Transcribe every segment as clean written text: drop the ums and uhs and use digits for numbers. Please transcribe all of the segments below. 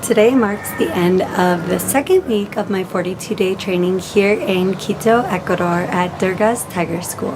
Today marks the end of the second week of my 42-day training here in Quito, Ecuador at Durga's Tiger School.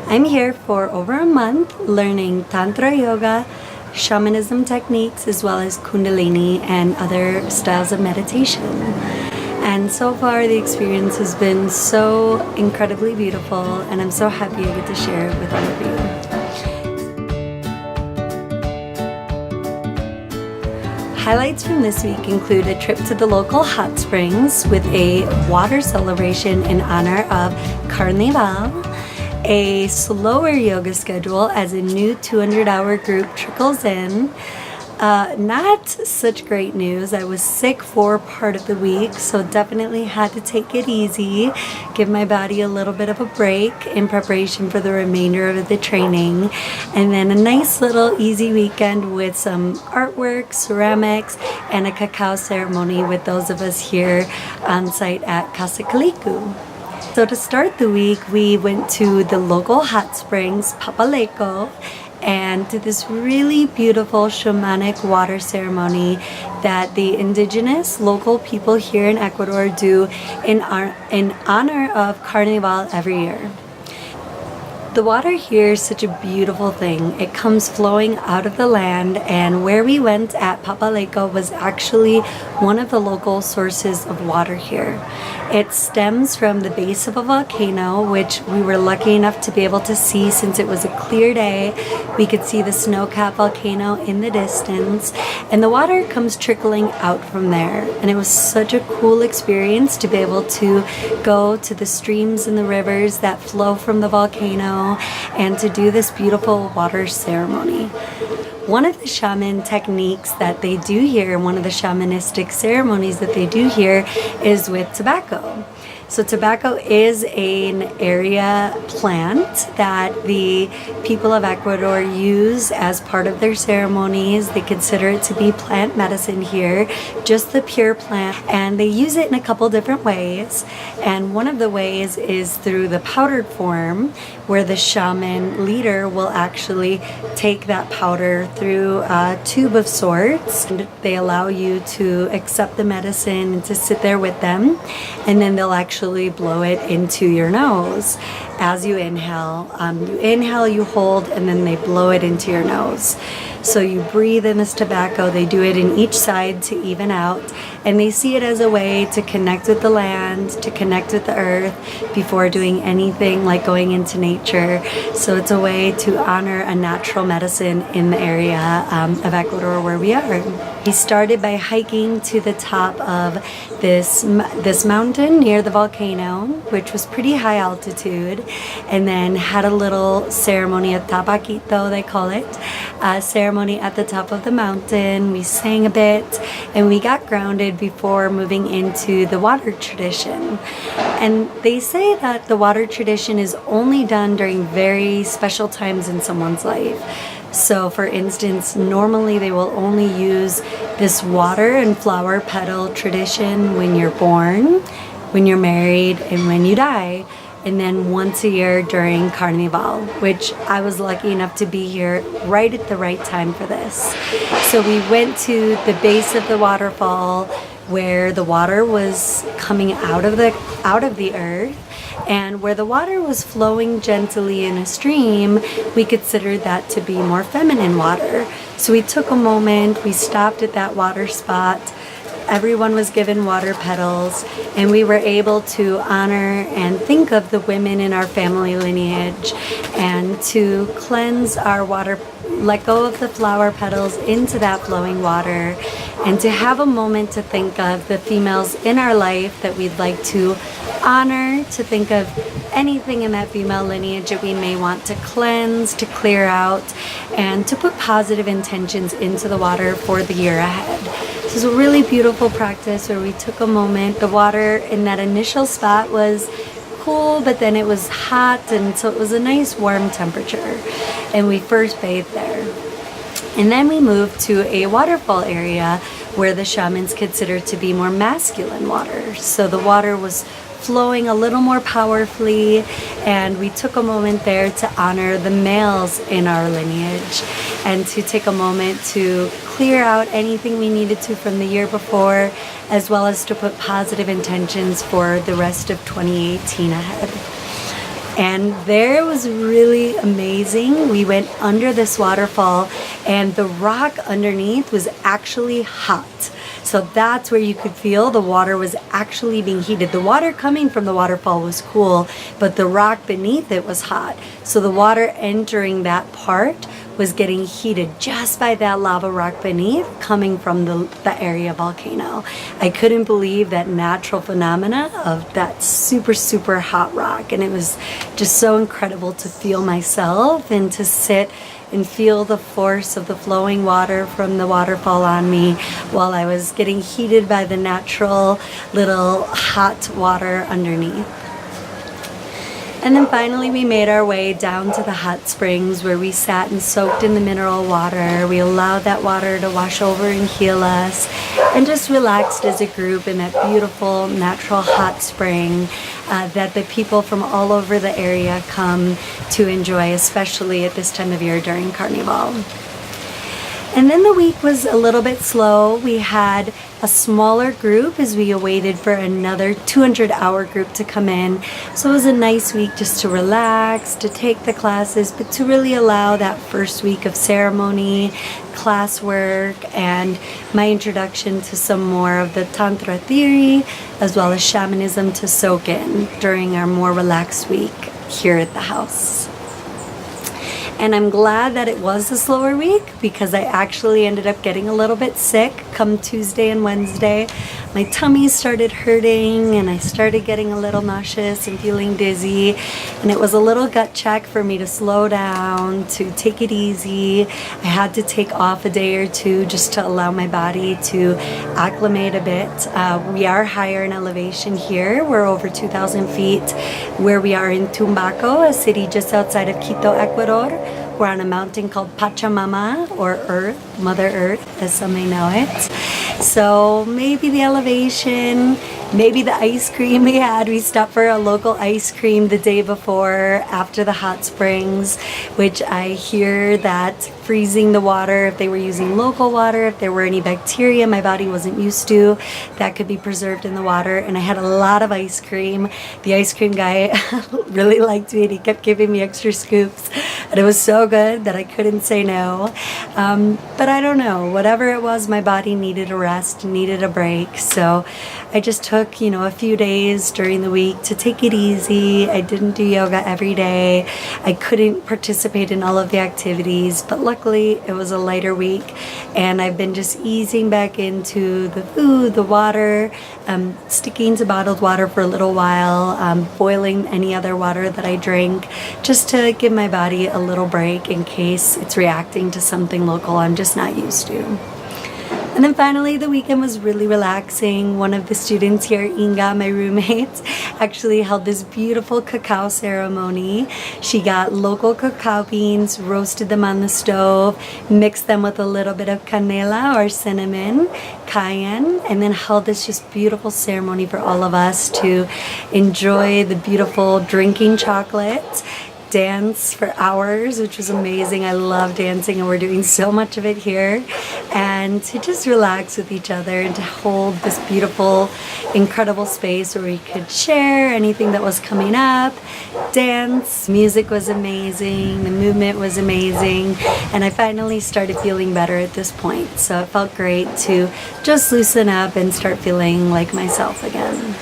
I'm here for over a month learning Tantra Yoga, Shamanism techniques, as well as Kundalini and other styles of meditation. And so far the experience has been so incredibly beautiful, and I'm so happy I get to share it with all of you. Highlights from this week include a trip to the local hot springs with a water celebration in honor of Carnival, a slower yoga schedule as a new 200-hour group trickles in. Not such great news. I was sick for part of the week, so definitely had to take it easy, give my body a little bit of a break in preparation for the remainder of the training. And then a nice little easy weekend with some artwork, ceramics, and a cacao ceremony with those of us here on site at Casa Kiliku. So to start the week, we went to the local hot springs, Papaleco, and to this really beautiful shamanic water ceremony that the indigenous local people here in Ecuador do in honor of Carnival every year. The water here is such a beautiful thing. It comes flowing out of the land, and where we went at Papaleco was actually one of the local sources of water here. It stems from the base of a volcano, which we were lucky enough to be able to see since it was a clear day. We could see the snow-capped volcano in the distance, and the water comes trickling out from there. And it was such a cool experience to be able to go to the streams and the rivers that flow from the volcano and to do this beautiful water ceremony. One of the shaman techniques that they do here, one of the shamanistic ceremonies that they do here, is with tobacco. So tobacco is an area plant that the people of Ecuador use as part of their ceremonies. They consider it to be plant medicine here, just the pure plant, and they use it in a couple different ways. And one of the ways is through the powdered form, where the shaman leader will actually take that powder through a tube of sorts. And they allow you to accept the medicine and to sit there with them, and then they'll actually blow it into your nose as you inhale. You hold, and then they blow it into your nose. So you breathe in this tobacco. They do it in each side to even out, and they see it as a way to connect with the land, to connect with the earth before doing anything like going into nature. So it's a way to honor a natural medicine in the area of Ecuador where we are. We started by hiking to the top of this mountain near the volcano, which was pretty high altitude, and then had a little ceremony, a tabaquito they call it, a ceremony at the top of the mountain. We sang a bit, and we got grounded before moving into the water tradition. And they say that the water tradition is only done during very special times in someone's life. So for instance, normally they will only use this water and flower petal tradition when you're born, when you're married, and when you die. And then once a year during Carnival, which I was lucky enough to be here right at the right time for this. So we went to the base of the waterfall where the water was coming out of the earth, and where the water was flowing gently in a stream, we considered that to be more feminine water. So we took a moment, we stopped at that water spot. Everyone was given water petals, and we were able to honor and think of the women in our family lineage, and to cleanse our water, let go of the flower petals into that flowing water, and to have a moment to think of the females in our life that we'd like to honor, to think of anything in that female lineage that we may want to cleanse, to clear out, and to put positive intentions into the water for the year ahead. This is a really beautiful practice where we took a moment. The water in that initial spot was cool, but then it was hot, and so it was a nice warm temperature, and we first bathed there. And then we moved to a waterfall area where the shamans consider to be more masculine water. So the water was flowing a little more powerfully, and we took a moment there to honor the males in our lineage and to take a moment to clear out anything we needed to from the year before, as well as to put positive intentions for the rest of 2018 ahead. And there it was really amazing. We went under this waterfall and the rock underneath was actually hot. So that's where you could feel the water was actually being heated. The water coming from the waterfall was cool, but the rock beneath it was hot. So the water entering that part was getting heated just by that lava rock beneath coming from the area volcano. I couldn't believe that natural phenomena of that super, super hot rock. And it was just so incredible to feel myself and to sit and feel the force of the flowing water from the waterfall on me while I was getting heated by the natural little hot water underneath. And then finally we made our way down to the hot springs where we sat and soaked in the mineral water. We allowed that water to wash over and heal us and just relaxed as a group in that beautiful natural hot spring that the people from all over the area come to enjoy, especially at this time of year during Carnival. And then the week was a little bit slow. We had a smaller group as we awaited for another 200-hour group to come in. So it was a nice week just to relax, to take the classes, but to really allow that first week of ceremony, classwork, and my introduction to some more of the Tantra theory, as well as shamanism to soak in during our more relaxed week here at the house. And I'm glad that it was a slower week because I actually ended up getting a little bit sick come Tuesday and Wednesday. My tummy started hurting and I started getting a little nauseous and feeling dizzy. And it was a little gut check for me to slow down, to take it easy. I had to take off a day or two just to allow my body to acclimate a bit. We are higher in elevation here. We're over 2,000 feet where we are in Tumbaco, a city just outside of Quito, Ecuador. We're on a mountain called Pachamama, or Earth, Mother Earth, as some may know it. So maybe the elevation, maybe the ice cream we had. We stopped for a local ice cream the day before, after the hot springs, which I hear that freezing the water, if they were using local water, if there were any bacteria my body wasn't used to, that could be preserved in the water. And I had a lot of ice cream. The ice cream guy really liked me and he kept giving me extra scoops. And it was so good that I couldn't say no. But I don't know, whatever it was, my body needed a rest, needed a break. So I just took, a few days during the week to take it easy. I didn't do yoga every day. I couldn't participate in all of the activities, but luckily it was a lighter week and I've been just easing back into the food, the water, sticking to bottled water for a little while, boiling any other water that I drink, just to give my body a little break in case it's reacting to something local I'm just not used to. And then finally, the weekend was really relaxing. One of the students here, Inga, my roommate, actually held this beautiful cacao ceremony. She got local cacao beans, roasted them on the stove, mixed them with a little bit of canela or cinnamon, cayenne, and then held this just beautiful ceremony for all of us to enjoy the beautiful drinking chocolate, dance for hours, which was amazing. I love dancing and we're doing so much of it here, and to just relax with each other and to hold this beautiful, incredible space where we could share anything that was coming up, dance. Music was amazing, the movement was amazing, and I finally started feeling better at this point. So it felt great to just loosen up and start feeling like myself again.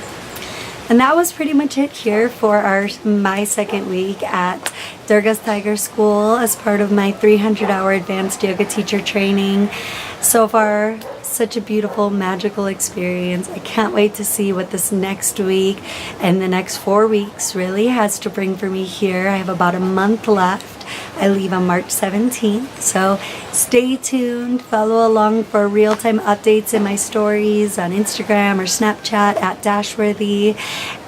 And that was pretty much it here for my second week at Durga's Tiger School as part of my 300-hour advanced yoga teacher training. So far, such a beautiful, magical experience. I can't wait to see what this next week and the next 4 weeks really has to bring for me here. I have about a month left. I leave on March 17th, so stay tuned. Follow along for real-time updates in my stories on Instagram or Snapchat at Dashworthy.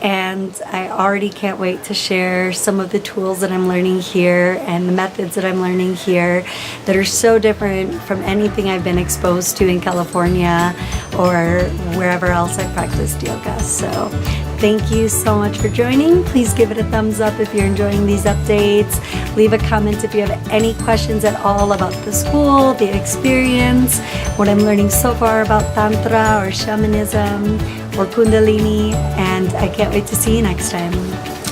And I already can't wait to share some of the tools that I'm learning here and the methods that I'm learning here that are so different from anything I've been exposed to in California or wherever else I practiced yoga. So thank you so much for joining. Please give it a thumbs up if you're enjoying these updates. Leave a comment if you have any questions at all about the school, the experience, what I'm learning so far about Tantra or Shamanism or Kundalini, and I can't wait to see you next time.